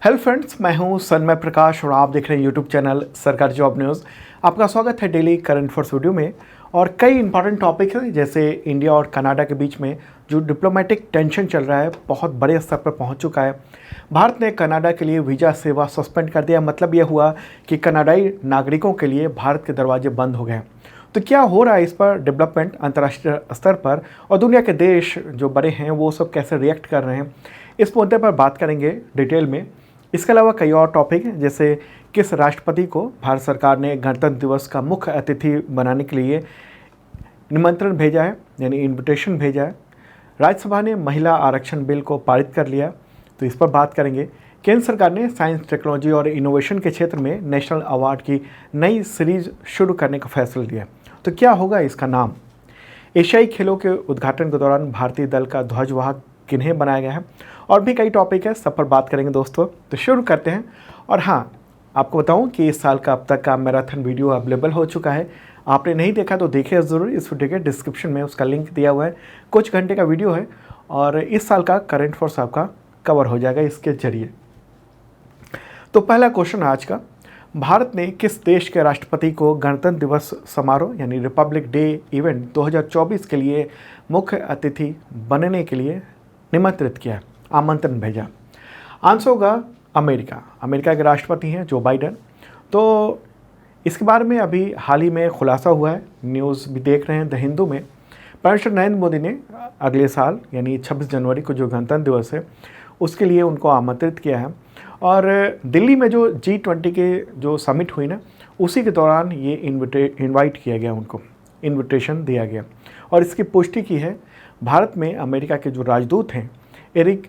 Hello friends, मैं हूं सन्मय प्रकाश और आप देख रहे हैं यूट्यूब चैनल सरकारी जॉब न्यूज़। आपका स्वागत है डेली करंट अफेयर्स वीडियो में। और कई इंपॉर्टेंट टॉपिक हैं, जैसे इंडिया और कनाडा के बीच में जो डिप्लोमेटिक टेंशन चल रहा है बहुत बड़े स्तर पर पहुंच चुका है। भारत ने कनाडा के लिए वीज़ा सेवा सस्पेंड कर दिया। मतलब यह हुआ कि कनाडाई नागरिकों के लिए भारत के दरवाजे बंद हो गए। तो क्या हो रहा है इस पर डेवलपमेंट अंतर्राष्ट्रीय स्तर पर, और दुनिया के देश जो बड़े हैं वो सब कैसे रिएक्ट कर रहे हैं, इस मुद्दे पर बात करेंगे डिटेल में। इसके अलावा कई और टॉपिक हैं, जैसे किस राष्ट्रपति को भारत सरकार ने गणतंत्र दिवस का मुख्य अतिथि बनाने के लिए निमंत्रण भेजा है, यानी इनविटेशन भेजा है। राज्यसभा ने महिला आरक्षण बिल को पारित कर लिया, तो इस पर बात करेंगे। केंद्र सरकार ने साइंस, टेक्नोलॉजी और इनोवेशन के क्षेत्र में नेशनल अवार्ड की नई सीरीज शुरू करने का फैसला लिया। तो क्या होगा इसका नाम? एशियाई खेलों के उद्घाटन के दौरान भारतीय दल का ध्वजवाहक किन्हें बनाया गया है, और भी कई टॉपिक है, सब पर बात करेंगे दोस्तों। तो शुरू करते हैं। और हाँ, आपको बताऊं कि इस साल का अब तक का मैराथन वीडियो अवेलेबल हो चुका है। आपने नहीं देखा तो देखिए ज़रूर, इस वीडियो के डिस्क्रिप्शन में उसका लिंक दिया हुआ है। कुछ घंटे का वीडियो है और इस साल का करंट अफेयर्स आपका कवर हो जाएगा इसके जरिए। तो पहला क्वेश्चन आज का, भारत ने किस देश के राष्ट्रपति को गणतंत्र दिवस समारोह यानी रिपब्लिक डे इवेंट 2024 के लिए मुख्य अतिथि बनने के लिए निमंत्रित किया, आमंत्रण भेजा? आंसर होगा अमेरिका। अमेरिका के राष्ट्रपति हैं जो बाइडन। तो इसके बारे में अभी हाल ही में खुलासा हुआ है, न्यूज़ भी देख रहे हैं द हिंदू में। प्राइम मिनिस्टर नरेंद्र मोदी ने अगले साल यानी 26 जनवरी को जो गणतंत्र दिवस है उसके लिए उनको आमंत्रित किया है। और दिल्ली में जो G20 के जो समिट हुई ना, उसी के दौरान ये इनवाइट किया गया, उनको इनविटेशन दिया गया। और इसकी पुष्टि की है भारत में अमेरिका के जो राजदूत हैं एरिक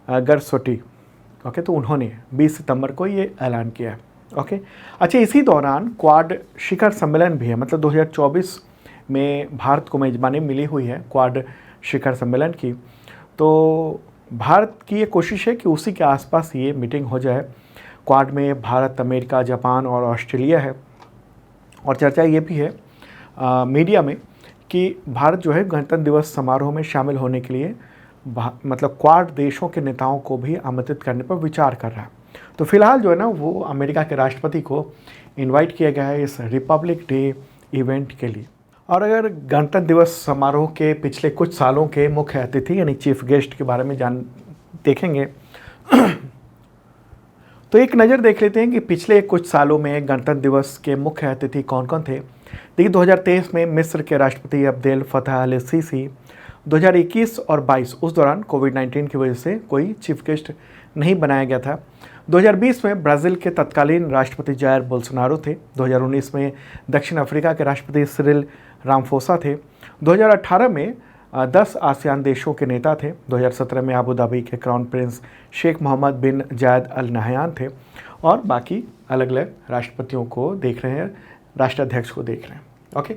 गर्सोटी। ओके, तो उन्होंने 20 सितंबर को ये ऐलान किया है। ओके, अच्छा, इसी दौरान क्वाड शिखर सम्मेलन भी है। मतलब 2024 में भारत को मेजबानी मिली हुई है क्वाड शिखर सम्मेलन की। तो भारत की ये कोशिश है कि उसी के आसपास ये मीटिंग हो जाए। क्वाड में भारत, अमेरिका, जापान और ऑस्ट्रेलिया है। और चर्चा ये भी है मीडिया में कि भारत जो है गणतंत्र दिवस समारोह में शामिल होने के लिए मतलब क्वाड देशों के नेताओं को भी आमंत्रित करने पर विचार कर रहा है। तो फिलहाल जो है ना, वो अमेरिका के राष्ट्रपति को इनवाइट किया गया है इस रिपब्लिक डे इवेंट के लिए। और अगर गणतंत्र दिवस समारोह के पिछले कुछ सालों के मुख्य अतिथि यानी चीफ गेस्ट के बारे में देखेंगे तो एक नज़र देख लेते हैं कि पिछले कुछ सालों में गणतंत्र दिवस के मुख्य अतिथि कौन कौन थे। देखिए, 2023 में मिस्र के राष्ट्रपति अब्देल फतह अल सीसी। 2021 और 22 उस दौरान कोविड-19 की वजह से कोई चीफ गेस्ट नहीं बनाया गया था। 2020 में ब्राज़ील के तत्कालीन राष्ट्रपति जायर बोल्सोनारो थे। 2019 में दक्षिण अफ्रीका के राष्ट्रपति सिरिल रामफोसा थे। 2018 में 10 आसियान देशों के नेता थे। 2017 में अबू धाबी के क्राउन प्रिंस शेख मोहम्मद बिन जायद अल नहयान थे। और बाकी अलग अलग राष्ट्रपतियों को देख रहे हैं, राष्ट्राध्यक्ष को देख रहे हैं। ओके,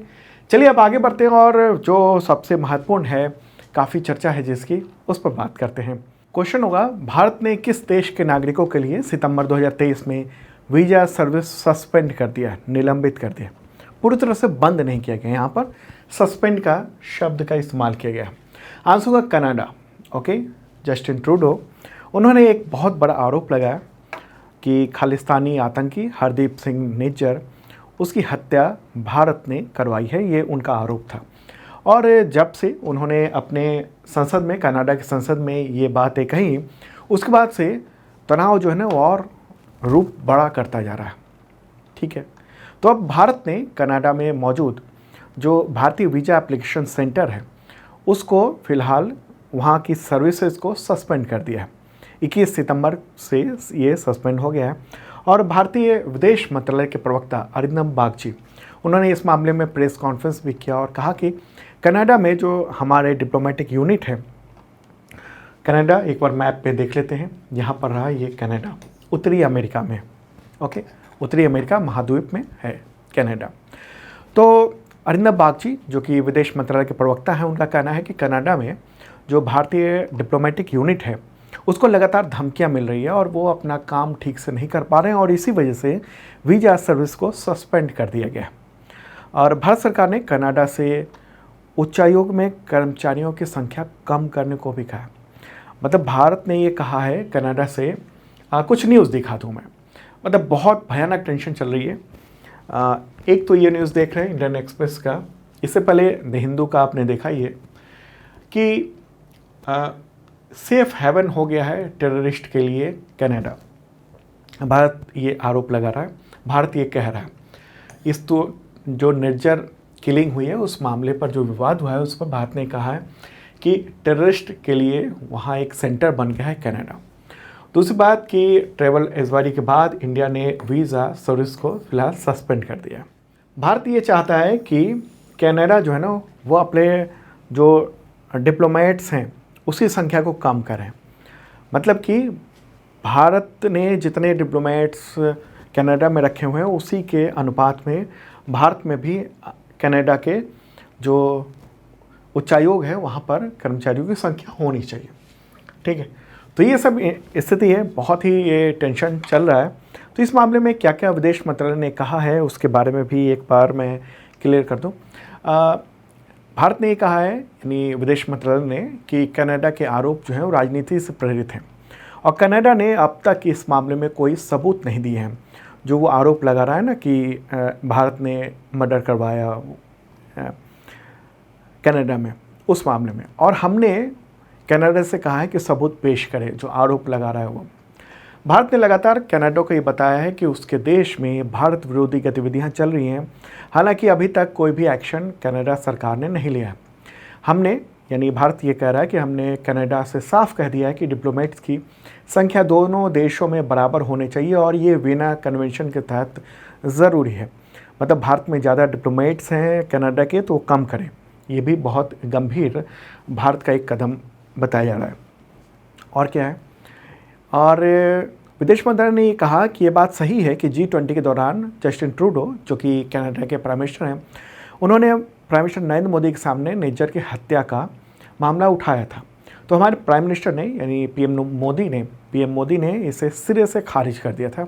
चलिए अब आगे बढ़ते हैं और जो सबसे महत्वपूर्ण है, काफ़ी चर्चा है जिसकी, उस पर बात करते हैं। क्वेश्चन होगा, भारत ने किस देश के नागरिकों के लिए सितंबर 2023 में वीज़ा सर्विस सस्पेंड कर दिया, निलंबित कर दिया? पूरी तरह से बंद नहीं किया गया, यहाँ पर सस्पेंड का शब्द का इस्तेमाल किया गया। आंसर होगा कनाडा। ओके, जस्टिन ट्रूडो, उन्होंने एक बहुत बड़ा आरोप लगाया कि खालिस्तानी आतंकी हरदीप सिंह निज्जर, उसकी हत्या भारत ने करवाई है, ये उनका आरोप था। और जब से उन्होंने अपने संसद में, कनाडा की संसद में ये बातें कही, उसके बाद से तनाव जो है ना वो और रूप बड़ा करता जा रहा है। ठीक है, तो अब भारत ने कनाडा में मौजूद जो भारतीय वीज़ा एप्लीकेशन सेंटर है उसको फ़िलहाल वहाँ की सर्विसेज को सस्पेंड कर दिया है। 21 सितंबर से ये सस्पेंड हो गया है। और भारतीय विदेश मंत्रालय के प्रवक्ता अरिंदम बागची, उन्होंने इस मामले में प्रेस कॉन्फ्रेंस भी किया और कहा कि कनाडा में जो हमारे डिप्लोमेटिक यूनिट है, कनाडा एक बार मैप पे देख लेते हैं, यहाँ पर रहा ये कनाडा, उत्तरी अमेरिका में। ओके, उत्तरी अमेरिका महाद्वीप में है कनाडा। तो अरिंदम बागची जो कि विदेश मंत्रालय के प्रवक्ता हैं, उनका कहना है कि कनाडा में जो भारतीय डिप्लोमेटिक यूनिट है उसको लगातार धमकियां मिल रही है और वो अपना काम ठीक से नहीं कर पा रहे हैं, और इसी वजह से वीज़ा सर्विस को सस्पेंड कर दिया गया। और भारत सरकार ने कनाडा से उच्चायोग में कर्मचारियों की संख्या कम करने को भी कहा। मतलब भारत ने ये कहा है कनाडा से कुछ न्यूज़ दिखा दूँ मैं, मतलब बहुत भयानक टेंशन चल रही है। एक तो ये न्यूज़ देख रहे हैं इंडियन एक्सप्रेस का, इससे पहले द हिंदू का आपने देखा ही है कि सेफ हेवन हो गया है टेररिस्ट के लिए कनाडा। भारत ये आरोप लगा रहा है, भारत ये कह रहा है। इस तो जो निर्जर किलिंग हुई है उस मामले पर जो विवाद हुआ है उस पर भारत ने कहा है कि टेररिस्ट के लिए वहाँ एक सेंटर बन गया है कनाडा। दूसरी बात कि ट्रैवल इंक्वायरी के बाद इंडिया ने वीज़ा सर्विस को फिलहाल सस्पेंड कर दिया। भारत ये चाहता है कि कनाडा जो है ना वो अपने जो डिप्लोमेट्स हैं उसी संख्या को कम करें। मतलब कि भारत ने जितने डिप्लोमेट्स कनाडा में रखे हुए हैं उसी के अनुपात में भारत में भी कनाडा के जो उच्चायोग है वहाँ पर कर्मचारियों की संख्या होनी चाहिए। ठीक है, तो ये सब स्थिति है, बहुत ही ये टेंशन चल रहा है। तो इस मामले में क्या क्या विदेश मंत्रालय ने कहा है उसके बारे में भी एक बार मैं क्लियर कर दूँ। भारत ने ये कहा है, यानी विदेश मंत्रालय ने, कि कनाडा के आरोप जो हैं वो राजनीति से प्रेरित हैं और कनाडा ने अब तक इस मामले में कोई सबूत नहीं दिए हैं। जो वो आरोप लगा रहा है ना कि भारत ने मर्डर करवाया कनाडा में, उस मामले में, और हमने कनाडा से कहा है कि सबूत पेश करे जो आरोप लगा रहा है वो। भारत ने लगातार कनाडा को ये बताया है कि उसके देश में भारत विरोधी गतिविधियां चल रही हैं, हालांकि अभी तक कोई भी एक्शन कनाडा सरकार ने नहीं लिया है। हमने, यानी भारत ये कह रहा है कि हमने कनाडा से साफ कह दिया है कि डिप्लोमेट्स की संख्या दोनों देशों में बराबर होनी चाहिए और ये वीना कन्वेंशन के तहत ज़रूरी है। मतलब भारत में ज़्यादा डिप्लोमेट्स हैं कनाडा के तो कम करें। ये भी बहुत गंभीर भारत का एक कदम बताया जा रहा है। और क्या है, और विदेश मंत्रालय ने ये कहा कि ये बात सही है कि G20 के दौरान जस्टिन ट्रूडो, जो कि कनाडा के प्राइम मिनिस्टर हैं, उन्होंने प्राइम मिनिस्टर नरेंद्र मोदी के सामने निज्जर की हत्या का मामला उठाया था। तो हमारे प्राइम मिनिस्टर ने, यानी पीएम मोदी ने इसे सिरे से खारिज कर दिया था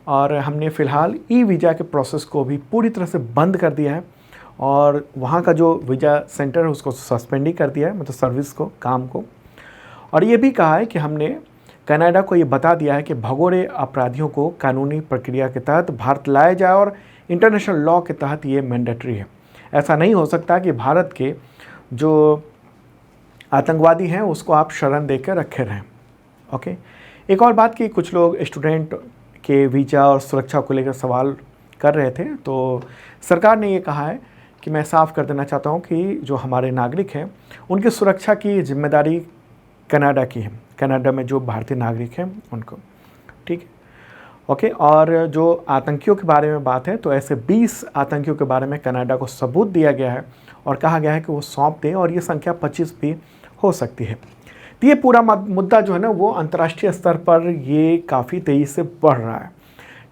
और हमने फ़िलहाल ई वीज़ा के प्रोसेस को भी पूरी तरह से बंद कर दिया है और वहाँ का जो वीज़ा सेंटर है उसको सस्पेंड ही कर दिया है, मतलब सर्विस को, काम को। और ये भी कहा है कि हमने कनाडा को ये बता दिया है कि भगोड़े अपराधियों को कानूनी प्रक्रिया के तहत भारत लाया जाए और इंटरनेशनल लॉ के तहत ये मैंडेटरी है। ऐसा नहीं हो सकता कि भारत के जो आतंकवादी हैं उसको आप शरण देकर रखे रहें। ओके, एक और बात कि कुछ लोग स्टूडेंट के वीज़ा और सुरक्षा को लेकर सवाल कर रहे थे, तो सरकार ने ये कहा है कि मैं साफ कर देना चाहता हूँ कि जो हमारे नागरिक हैं उनकी सुरक्षा की जिम्मेदारी कनाडा की है, कनाडा में जो भारतीय नागरिक हैं उनको। ठीक है, ओके। और जो आतंकियों के बारे में बात है तो ऐसे 20 आतंकियों के बारे में कनाडा को सबूत दिया गया है और कहा गया है कि वो सौंप दें और ये संख्या 25 भी हो सकती है। तो ये पूरा मुद्दा जो है ना वो अंतर्राष्ट्रीय स्तर पर ये काफ़ी तेज़ी से बढ़ रहा है।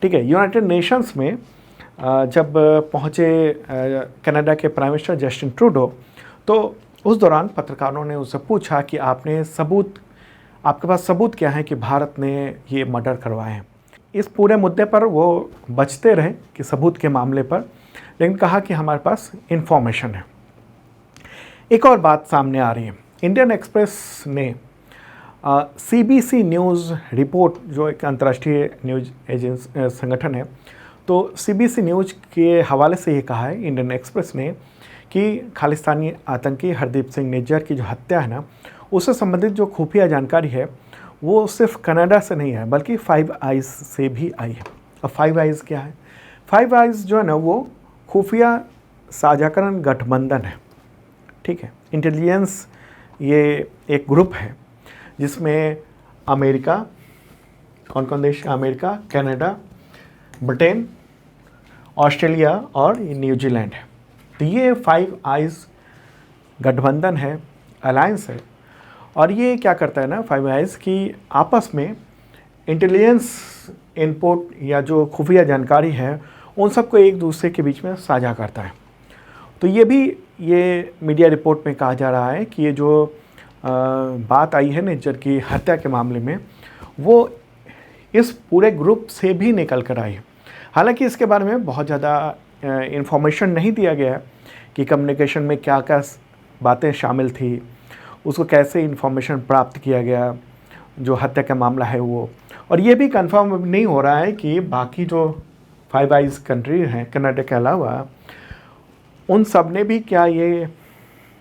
ठीक है, यूनाइटेड नेशंस में जब पहुँचे कनाडा के प्राइम मिनिस्टर जस्टिन ट्रूडो, तो उस दौरान पत्रकारों ने उससे पूछा कि आपके पास सबूत क्या है कि भारत ने ये मर्डर करवाए हैं। इस पूरे मुद्दे पर वो बचते रहे कि सबूत के मामले पर, लेकिन कहा कि हमारे पास इंफॉर्मेशन है। एक और बात सामने आ रही है, इंडियन एक्सप्रेस ने CBC न्यूज़ रिपोर्ट, जो एक अंतर्राष्ट्रीय न्यूज़ एजेंसी संगठन है, तो CBC न्यूज़ के हवाले से ये कहा है इंडियन एक्सप्रेस ने कि खालिस्तानी आतंकी हरदीप सिंह निज्जर की जो हत्या है ना, उससे संबंधित जो खुफिया जानकारी है वो सिर्फ कनाडा से नहीं है बल्कि फाइव आइज़ से भी आई है। अब फाइव आइज़ क्या है? फाइव आइज़ जो है ना वो खुफिया साझाकरण गठबंधन है। ठीक है, इंटेलिजेंस ये एक ग्रुप है जिसमें अमेरिका, कौन कौन देश? अमेरिका, कनाडा, ब्रिटेन, ऑस्ट्रेलिया और न्यूजीलैंड है। तो ये फाइव आइज़ गठबंधन है, अलायंस है। और ये क्या करता है ना, फाइव आइज़ की आपस में इंटेलिजेंस इनपुट या जो खुफिया जानकारी है उन सबको एक दूसरे के बीच में साझा करता है। तो ये मीडिया रिपोर्ट में कहा जा रहा है कि ये जो बात आई है निज्जर की हत्या के मामले में, वो इस पूरे ग्रुप से भी निकल कर आई है। हालांकि इसके बारे में बहुत ज़्यादा इन्फॉर्मेशन नहीं दिया गया है कि कम्युनिकेशन में क्या क्या बातें शामिल थी, उसको कैसे इन्फॉर्मेशन प्राप्त किया गया, जो हत्या का मामला है वो, और ये भी कंफर्म नहीं हो रहा है कि बाकी जो फाइव आइज कंट्री हैं कनाडा के अलावा, उन सब ने भी क्या ये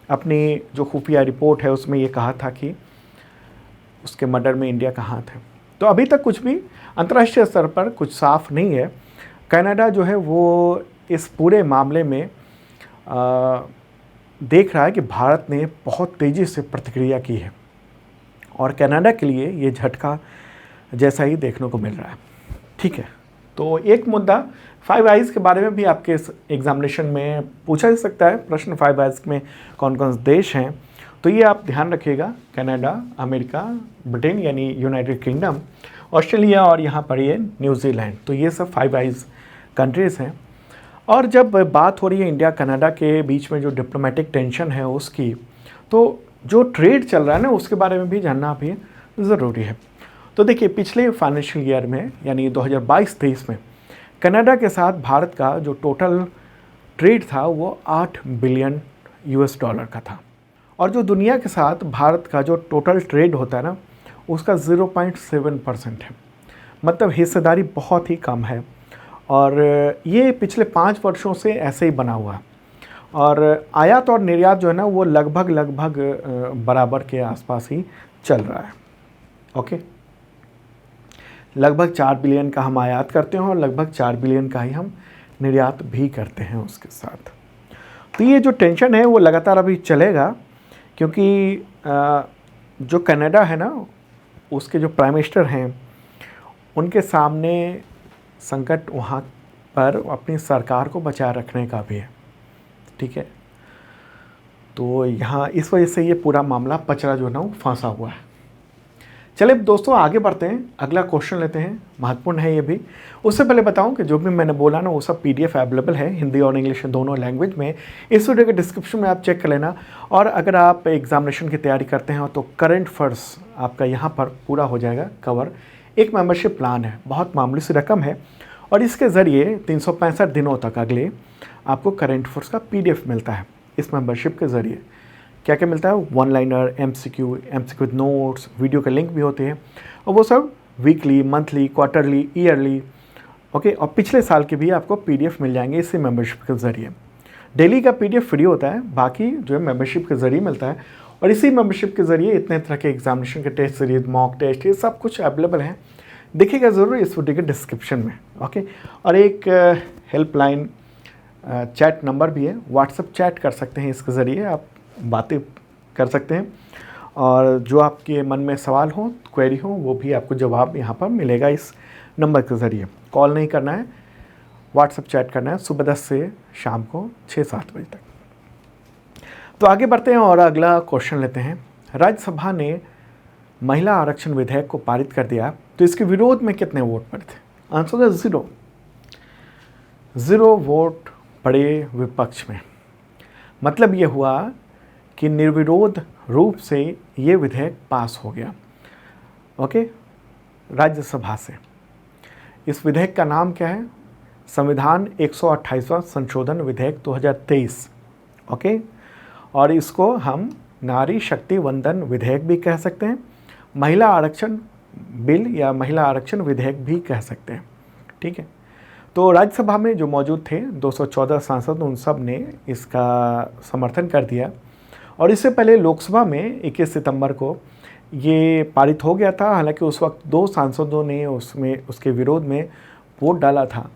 अपनी जो खुफिया रिपोर्ट है उसमें ये कहा था कि उसके मर्डर में इंडिया का हाथ है। तो अभी तक कुछ भी अंतर्राष्ट्रीय स्तर पर कुछ साफ नहीं है। कनाडा जो है वो इस पूरे मामले में देख रहा है कि भारत ने बहुत तेज़ी से प्रतिक्रिया की है और कनाडा के लिए ये झटका जैसा ही देखने को मिल रहा है। ठीक है, तो एक मुद्दा फाइव आइज़ के बारे में भी आपके इस एग्जामिनेशन में पूछा जा सकता है प्रश्न, फाइव आइज़ में कौन कौन से देश हैं, तो ये आप ध्यान रखिएगा। कनाडा, अमेरिका, ब्रिटेन यानी यूनाइटेड किंगडम, ऑस्ट्रेलिया और यहाँ पर ये न्यूजीलैंड, तो ये सब फाइव आइज़ कंट्रीज़ हैं। और जब बात हो रही है इंडिया कनाडा के बीच में जो डिप्लोमेटिक टेंशन है उसकी, तो जो ट्रेड चल रहा है ना उसके बारे में भी जानना भी ज़रूरी है। तो देखिए, पिछले फाइनेंशियल ईयर में यानी 2022-23 में कनाडा के साथ भारत का जो टोटल ट्रेड था वो $8 बिलियन का था। और जो दुनिया के साथ भारत का जो टोटल ट्रेड होता है ना उसका 0.7% है, मतलब हिस्सेदारी बहुत ही कम है। और ये पिछले 5 वर्षों से ऐसे ही बना हुआ है। और आयात और निर्यात जो है ना वो लगभग बराबर के आसपास ही चल रहा है। ओके, लगभग 4 बिलियन का हम आयात करते हैं और लगभग 4 बिलियन का ही हम निर्यात भी करते हैं उसके साथ। तो ये जो टेंशन है वो लगातार अभी चलेगा, क्योंकि जो कनाडा है ना उसके जो प्राइम मिनिस्टर हैं उनके सामने संकट वहाँ पर अपनी सरकार को बचाए रखने का भी है। ठीक है, तो यहाँ इस वजह से ये पूरा मामला पचड़ा जो है ना वो फंसा हुआ है। चलिए दोस्तों आगे बढ़ते हैं, अगला क्वेश्चन लेते हैं, महत्वपूर्ण है ये भी। उससे पहले बताऊं कि जो भी मैंने बोला ना वो सब PDF अवेलेबल है हिंदी और इंग्लिश दोनों लैंग्वेज में। इस वीडियो के डिस्क्रिप्शन में आप चेक कर लेना। और अगर आप एग्जामिनेशन की तैयारी करते हैं तो करंट अफेयर्स आपका यहाँ पर पूरा हो जाएगा कवर। एक मेंबरशिप प्लान है, बहुत मामूली सी रकम है और इसके ज़रिए 365 दिनों तक अगले आपको करंट अफेयर्स का PDF मिलता है। इस मेंबरशिप के ज़रिए क्या क्या मिलता है, 1 लाइनर, MCQ नोट्स, वीडियो के लिंक भी होते हैं और वो सब weekly, monthly, quarterly, yearly, okay. और पिछले साल के भी आपको PDF मिल जाएंगे इसी मेंबरशिप के ज़रिए। डेली का PDF फ्री होता है, बाकी जो है मेंबरशिप के ज़रिए मिलता है। और इसी मेंबरशिप के ज़रिए इतने तरह के एग्जामिनेशन के टेस्ट सीरीज, मॉक टेस्ट, ये सब कुछ अवेलेबल है। देखिएगा ज़रूर इस वीडियो के डिस्क्रिप्शन में, ओके। और एक हेल्पलाइन चैट नंबर भी है, व्हाट्सएप चैट कर सकते हैं, इसके ज़रिए आप बातें कर सकते हैं और जो आपके मन में सवाल हो, क्वेरी हो, वो भी आपको जवाब यहाँ पर मिलेगा इस नंबर के ज़रिए। कॉल नहीं करना है, व्हाट्सएप चैट करना है सुबह 10 से शाम को 6-7 बजे तक। तो आगे बढ़ते हैं और अगला क्वेश्चन लेते हैं। राज्यसभा ने महिला आरक्षण विधेयक को पारित कर दिया, तो इसके विरोध में कितने वोट पड़े थे? आंसर है 0 वोट पड़े विपक्ष में। मतलब ये हुआ कि निर्विरोध रूप से ये विधेयक पास हो गया, ओके, राज्यसभा से। इस विधेयक का नाम क्या है? संविधान 128वां संशोधन विधेयक 2023, ओके। और इसको हम नारी शक्ति वंदन विधेयक भी कह सकते हैं, महिला आरक्षण बिल या महिला आरक्षण विधेयक भी कह सकते हैं। ठीक है, तो राज्यसभा में जो मौजूद थे 214 सांसद, उन सब ने इसका समर्थन कर दिया। और इससे पहले लोकसभा में 21 सितंबर को ये पारित हो गया था। हालांकि उस वक्त 2 सांसदों ने उसके विरोध में वोट डाला था,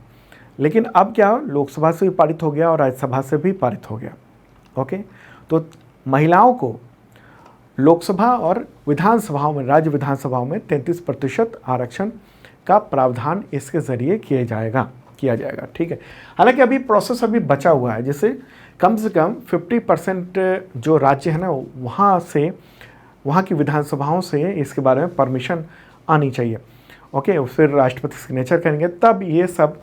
लेकिन अब क्या, लोकसभा से भी पारित हो गया और राज्यसभा से भी पारित हो गया, ओके। तो महिलाओं को लोकसभा और विधानसभाओं में, राज्य विधानसभाओं में 33% आरक्षण का प्रावधान इसके ज़रिए किया जाएगा। ठीक है, हालांकि अभी प्रोसेस अभी बचा हुआ है, जिससे कम से कम 50% जो राज्य है ना वहाँ की विधानसभाओं से इसके बारे में परमिशन आनी चाहिए, ओके। फिर राष्ट्रपति सिग्नेचर करेंगे, तब ये सब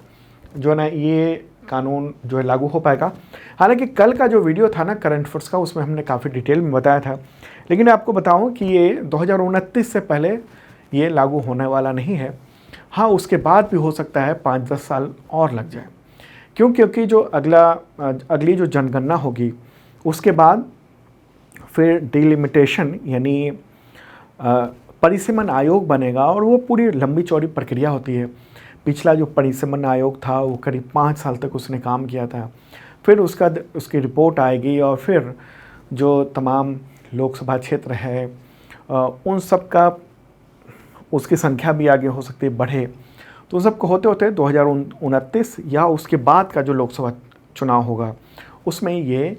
जो है ना ये कानून जो है लागू हो पाएगा। हालांकि कल का जो वीडियो था ना करंट अफेयर्स का, उसमें हमने काफ़ी डिटेल में बताया था, लेकिन आपको बताऊं कि ये 2029 से पहले ये लागू होने वाला नहीं है। हाँ, उसके बाद भी हो सकता है 5-10 साल और लग जाए, क्योंकि जो अगली जो जनगणना होगी उसके बाद फिर डिलिमिटेशन यानी परिसीमन आयोग बनेगा और वो पूरी लंबी चौड़ी प्रक्रिया होती है। पिछला जो परिसीमन आयोग था वो करीब 5 साल तक उसने काम किया था। फिर उसकी रिपोर्ट आएगी और फिर जो तमाम लोकसभा क्षेत्र है उन सब का उसकी संख्या भी आगे हो सकती है बढ़े, तो उन सबको होते होते 2029 या उसके बाद का जो लोकसभा चुनाव होगा उसमें ये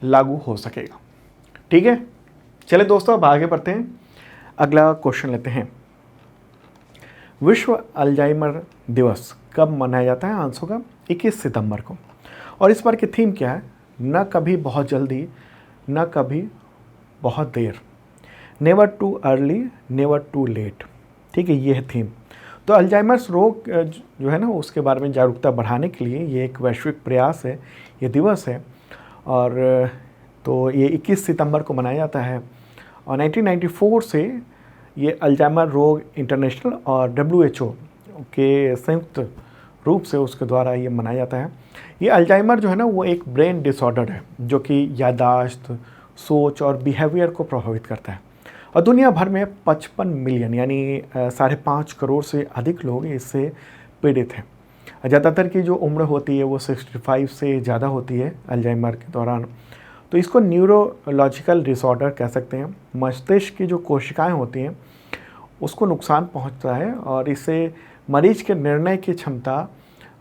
लागू हो सकेगा। ठीक है, चले दोस्तों अब आगे बढ़ते हैं। अगला क्वेश्चन लेते हैं। विश्व अल्जाइमर दिवस कब मनाया जाता है? आंसर होगा 21 सितंबर को। और इस बार की थीम क्या है? न कभी बहुत जल्दी, न कभी बहुत देर, never too early, never too late. ठीक है, ये है थीम। तो अल्जाइमर्स रोग जो है ना उसके बारे में जागरूकता बढ़ाने के लिए ये एक वैश्विक प्रयास है, ये दिवस है। और तो ये 21 सितंबर को मनाया जाता है और 1994 से ये अल्जाइमर रोग इंटरनेशनल और WHO के संयुक्त रूप से उसके द्वारा ये मनाया जाता है। ये अल्जाइमर जो है ना वो एक ब्रेन डिसऑर्डर है जो कि याददाश्त, सोच और बिहेवियर को प्रभावित करता है। और दुनिया भर में 55 मिलियन यानी 5.5 करोड़ से अधिक लोग इससे पीड़ित हैं। ज़्यादातर की जो उम्र होती है वो 65 से ज़्यादा होती है अल्जाइमर के दौरान। तो इसको न्यूरोलॉजिकल डिसऑर्डर कह सकते हैं। मस्तिष्क की जो कोशिकाएं होती हैं उसको नुकसान पहुंचता है और इससे मरीज के निर्णय की क्षमता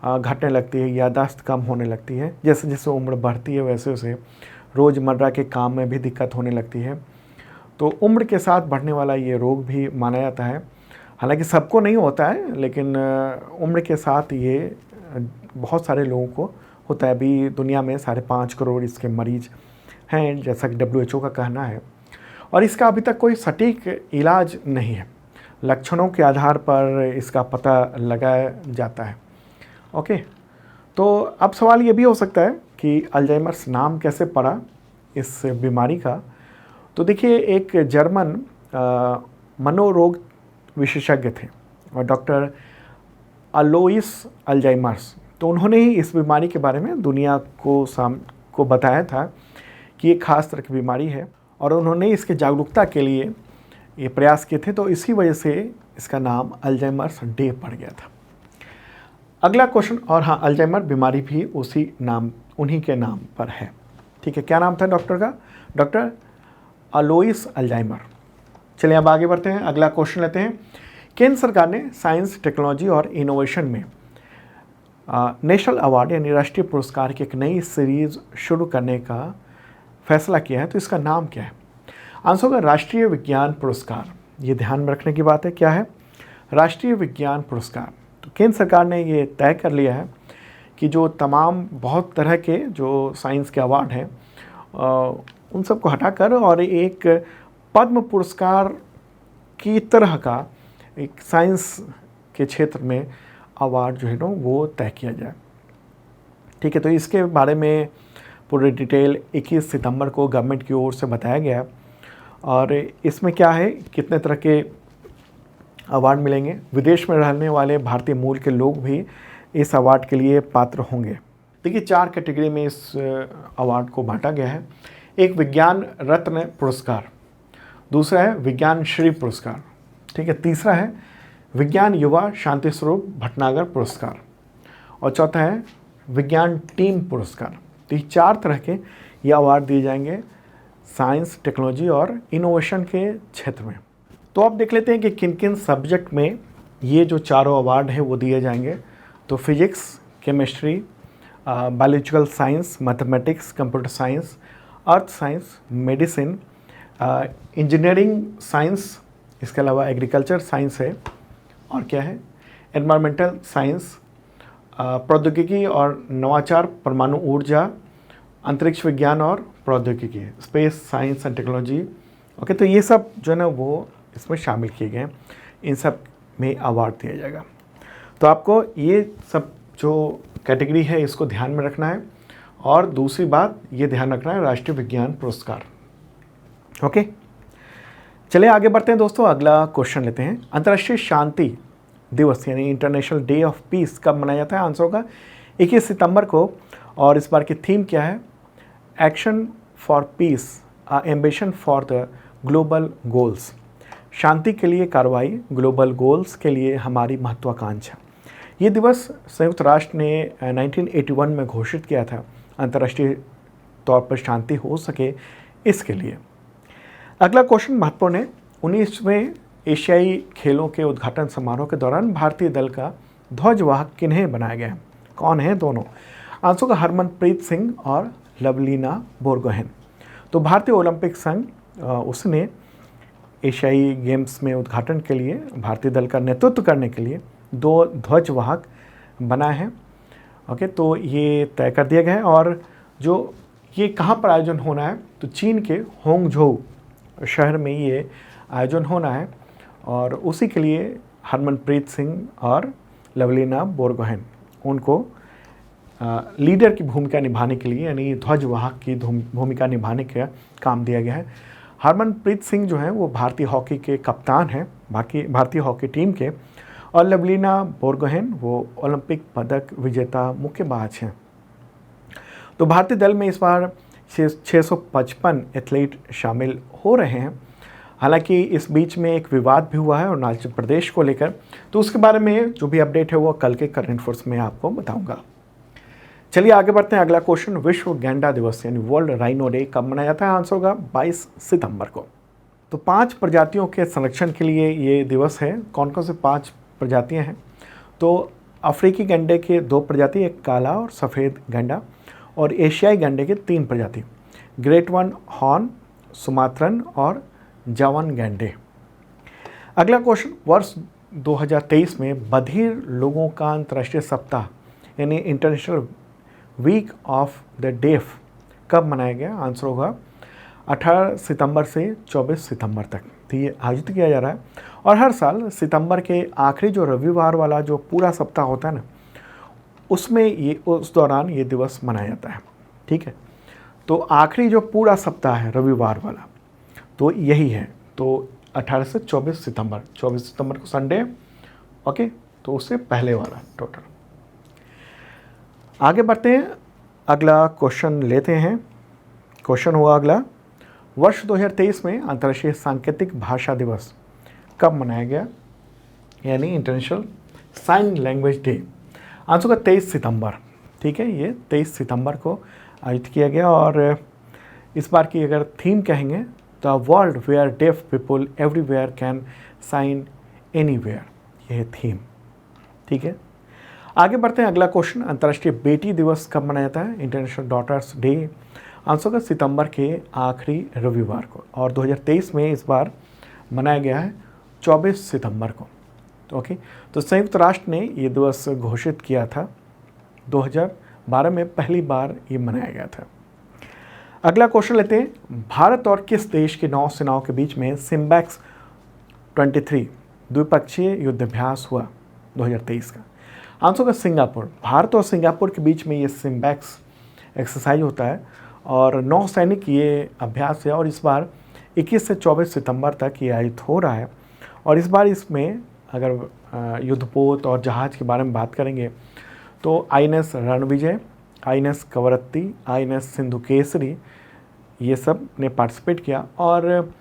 घटने लगती है, याददाश्त कम होने लगती है। जैसे जैसे उम्र बढ़ती है वैसे वैसे रोज़मर्रा के काम में भी दिक्कत होने लगती है। तो उम्र के साथ बढ़ने वाला ये रोग भी माना जाता है। हालांकि सबको नहीं होता है, लेकिन उम्र के साथ ये बहुत सारे लोगों को होता है। अभी दुनिया में 5.5 करोड़ इसके मरीज हैं, जैसा कि WHO का कहना है। और इसका अभी तक कोई सटीक इलाज नहीं है। लक्षणों के आधार पर इसका पता लगाया जाता है। ओके, तो अब सवाल ये भी हो सकता है कि अल्जाइमर्स नाम कैसे पड़ा इस बीमारी का। तो देखिए, एक जर्मन मनोरोग विशेषज्ञ थे और डॉक्टर अलोइस अल्जाइमर्स, तो उन्होंने ही इस बीमारी के बारे में दुनिया को बताया था कि ये खास तरह की बीमारी है और उन्होंने इसके जागरूकता के लिए ये प्रयास किए थे। तो इसी वजह से इसका नाम अल्जाइमर्स डे पड़ गया था। अगला क्वेश्चन, और हाँ, अल्जाइमर बीमारी भी उन्हीं के नाम पर है। ठीक है, क्या नाम था डॉक्टर का? Doctor alloys Alzheimer. चलिए अब आगे बढ़ते हैं, अगला क्वेश्चन लेते हैं। केंद्र सरकार ने साइंस, टेक्नोलॉजी और इनोवेशन में नेशनल अवार्ड यानी राष्ट्रीय पुरस्कार की एक नई सीरीज शुरू करने का फैसला किया है। तो इसका नाम क्या है? आंसर होगा राष्ट्रीय विज्ञान पुरस्कार। ये ध्यान में रखने की बात है। क्या है? राष्ट्रीय विज्ञान पुरस्कार। तो केंद्र सरकार ने ये तय कर लिया है कि जो तमाम बहुत तरह के जो साइंस के अवार्ड हैं उन सबको हटाकर और एक पद्म पुरस्कार की तरह का एक साइंस के क्षेत्र में अवार्ड जो है ना वो तय किया जाए। ठीक है, तो इसके बारे में पूरी डिटेल 21 सितंबर को गवर्नमेंट की ओर से बताया गया। और इसमें क्या है, कितने तरह के अवार्ड मिलेंगे। विदेश में रहने वाले भारतीय मूल के लोग भी इस अवार्ड के लिए पात्र होंगे। देखिए, 4 कैटेगरी में इस अवार्ड को बांटा गया है। एक विज्ञान रत्न पुरस्कार, दूसरा है विज्ञान श्री पुरस्कार, ठीक है, तीसरा है विज्ञान युवा शांति स्वरूप भटनागर पुरस्कार और चौथा है विज्ञान टीम पुरस्कार। तो ये 4 तरह के ये अवार्ड दिए जाएंगे साइंस, टेक्नोलॉजी और इनोवेशन के क्षेत्र में। तो आप देख लेते हैं कि किन किन सब्जेक्ट में ये जो चारों अवार्ड है वो दिए जाएंगे। तो physics, chemistry, biological science, mathematics, computer science, earth science, medicine, engineering science, इसके अलावा एग्रीकल्चर साइंस है और क्या है, एनवायरमेंटल साइंस, प्रौद्योगिकी और नवाचार, परमाणु ऊर्जा, अंतरिक्ष विज्ञान और प्रौद्योगिकी, space science and technology. Okay, तो ये सब जो है ना वो इसमें शामिल किए गए हैं। इन सब में अवार्ड दिया जाएगा। तो आपको ये सब जो कैटेगरी है इसको ध्यान में रखना है। और दूसरी बात ये ध्यान रखना है राष्ट्रीय विज्ञान पुरस्कार। ओके, चलिए आगे बढ़ते हैं दोस्तों। अगला क्वेश्चन लेते हैं। अंतर्राष्ट्रीय शांति दिवस यानी इंटरनेशनल डे ऑफ पीस कब मनाया जाता है? आंसर होगा 21 सितंबर को। और इस बार की थीम क्या है? Action for peace, ambition for the global goals. शांति के लिए कार्रवाई, ग्लोबल गोल्स के लिए हमारी महत्वाकांक्षा। ये दिवस संयुक्त राष्ट्र ने 1981 में घोषित किया था, अंतर्राष्ट्रीय तौर पर शांति हो सके इसके लिए। अगला क्वेश्चन महत्वपूर्ण है। 19वें एशियाई खेलों के उद्घाटन समारोह के दौरान भारतीय दल का ध्वजवाहक किन्हें बनाया गया? कौन है दोनों? आंसर का हरमनप्रीत सिंह और लवलीना बोरगोहेन। तो भारतीय ओलंपिक संघ उसने एशियाई गेम्स में उद्घाटन के लिए भारतीय दल का नेतृत्व करने के लिए 2 ध्वजवाहक बनाए हैं। ओके, तो ये तय कर दिया गया है। और जो ये कहाँ पर आयोजन होना है, तो चीन के होंगझोउ शहर में ये आयोजन होना है। और उसी के लिए हरमनप्रीत सिंह और लवलीना बोरगोहेन उनको लीडर की भूमिका निभाने के लिए, यानी ध्वजवाहक की भूमिका निभाने का काम दिया गया है। हरमनप्रीत सिंह जो हैं वो भारतीय हॉकी के कप्तान हैं, भारतीय हॉकी टीम के, और लवलीना बोरगोहेन वो ओलंपिक पदक विजेता मुक्केबाज हैं। तो भारतीय दल में इस बार 655 एथलीट शामिल हो रहे हैं। हालांकि इस बीच में एक विवाद भी हुआ है अरुणाचल प्रदेश को लेकर, तो उसके बारे में जो भी अपडेट है वो कल के करंट अफेयर्स में आपको बताऊंगा। चलिए आगे बढ़ते हैं। अगला क्वेश्चन, विश्व गैंडा दिवस यानी वर्ल्ड राइनो डे कब मनाया जाता है? आंसर होगा 22 सितंबर को। तो 5 प्रजातियों के संरक्षण के लिए ये दिवस है। कौन कौन से 5 प्रजातियाँ हैं? तो अफ्रीकी गैंडे के 2 प्रजाति, एक काला और सफ़ेद गैंडा, और एशियाई गैंडे के 3 प्रजाति, ग्रेट वन हॉर्न, सुमात्रन और जावन गैंडे। अगला क्वेश्चन, वर्ष 2023 में बधिर लोगों का अंतर्राष्ट्रीय सप्ताह यानी international week of the deaf कब मनाया गया? आंसर होगा 18 सितंबर से 24 सितंबर तक। तो ये आयोजित किया जा रहा है और हर साल सितंबर के आखिरी जो रविवार वाला जो पूरा सप्ताह होता है ना, उसमें ये उस दौरान ये दिवस मनाया जाता है। ठीक है, तो आखिरी जो पूरा सप्ताह है रविवार वाला, तो यही है। तो 18 से 24 सितंबर, 24 सितंबर को संडे, ओके, तो उससे पहले वाला टोटल। आगे बढ़ते हैं, अगला क्वेश्चन लेते हैं। क्वेश्चन हुआ अगला, वर्ष 2023 में अंतर्राष्ट्रीय सांकेतिक भाषा दिवस कब मनाया गया, यानी international sign language day? Answer का 23 सितंबर। ठीक है, ये 23 सितंबर को आयोजित किया गया। और इस बार की अगर थीम कहेंगे तो world where deaf people everywhere can sign anywhere, यह है थीम। ठीक है, आगे बढ़ते हैं। अगला क्वेश्चन, अंतर्राष्ट्रीय बेटी दिवस कब मनाया जाता है? International daughters day. आंसर का सितंबर के आखिरी रविवार को, और 2023 में इस बार मनाया गया है 24 सितंबर को। ओके, तो संयुक्त राष्ट्र ने ये दिवस घोषित किया था, 2012 में पहली बार ये मनाया गया था। अगला क्वेश्चन लेते हैं, भारत और किस देश की नौसेनाओं के बीच में सिम्बैक्स 23 द्विपक्षीय युद्धाभ्यास हुआ 2023 का? आंसर का सिंगापुर। भारत और सिंगापुर के बीच में ये सिम्बैक्स एक्सरसाइज होता है और नौसैनिक ये अभ्यास है, और इस बार 21 से 24 सितंबर तक ये आयोजित हो रहा है। और इस बार इसमें अगर युद्धपोत और जहाज़ के बारे में बात करेंगे तो INS Ranvijay, INS Kavaratti, INS Sindhukesari, ये सब ने पार्टिसिपेट किया। और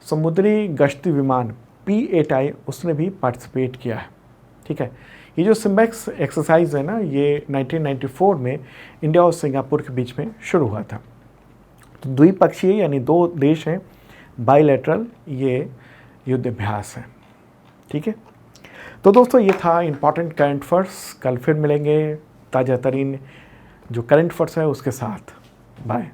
समुद्री गश्ती विमान P-8I उसने भी पार्टिसिपेट किया है। ठीक है, ये जो सिम्बैक्स एक्सरसाइज है ना, ये 1994 में इंडिया और सिंगापुर के बीच में शुरू हुआ था। तो द्विपक्षीय यानी 2 देश हैं, बायलैटरल ये युद्धाभ्यास है। ठीक है, तो दोस्तों ये था इम्पॉर्टेंट करंट अफेयर्स। कल फिर मिलेंगे ताज़ा तरीन जो करंट अफेयर्स है उसके साथ। बाय।